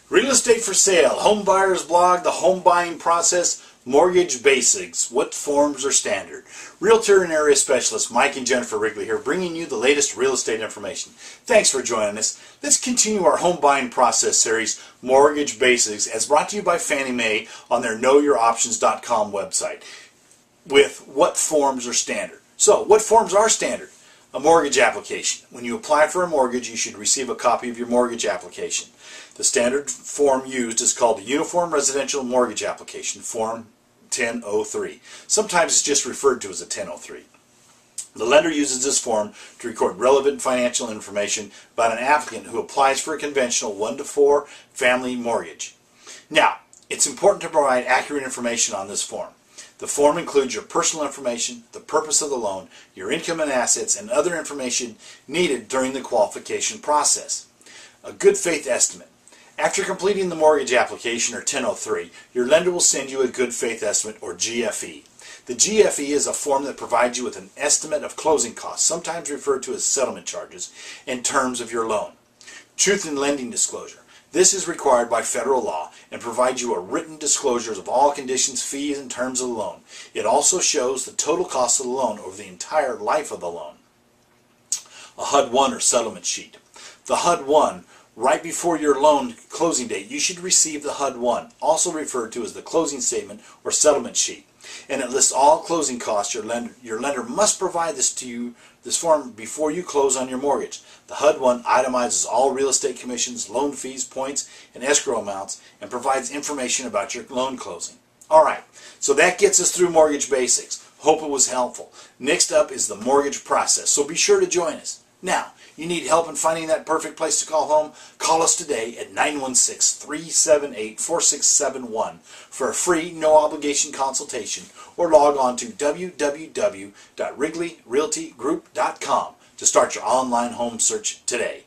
Real estate for sale, home buyers blog, the home buying process, mortgage basics, what forms are standard. Realtor and area specialist Mike and Jennifer Wrigley here, bringing you the latest real estate information. Thanks for joining us. Let's continue our home buying process series, Mortgage Basics, as brought to you by Fannie Mae on their KnowYourOptions.com website, with what forms are standard. So, what forms are standard? A mortgage application. When you apply for a mortgage, you should receive a copy of your mortgage application. The standard form used is called the Uniform Residential Mortgage Application, Form 1003. Sometimes it's just referred to as a 1003. The lender uses this form to record relevant financial information about an applicant who applies for a conventional 1-to-4 family mortgage. Now, it's important to provide accurate information on this form. The form includes your personal information, the purpose of the loan, your income and assets, and other information needed during the qualification process. A good faith estimate. After completing the mortgage application, or 1003, your lender will send you a good faith estimate, or GFE. The GFE is a form that provides you with an estimate of closing costs, sometimes referred to as settlement charges, in terms of your loan. Truth in lending disclosure. This is required by federal law and provides you a written disclosure of all conditions, fees, and terms of the loan. It also shows the total cost of the loan over the entire life of the loan. A HUD-1 or settlement sheet. The HUD-1, right before your loan closing date, you should receive the HUD-1, also referred to as the closing statement or settlement sheet. And it lists all closing costs. Your lender must provide this form before you close on your mortgage. The HUD-1 itemizes all real estate commissions, loan fees, points, and escrow amounts, and provides information about your loan closing. Alright, so that gets us through mortgage basics. Hope it was helpful. Next up is the mortgage process, so be sure to join us. Now, you need help in finding that perfect place to call home? Call us today at 916-378-4671 for a free, no-obligation consultation, or log on to www.wrigleyrealtygroup.com to start your online home search today.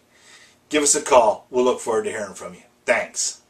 Give us a call. We'll look forward to hearing from you. Thanks.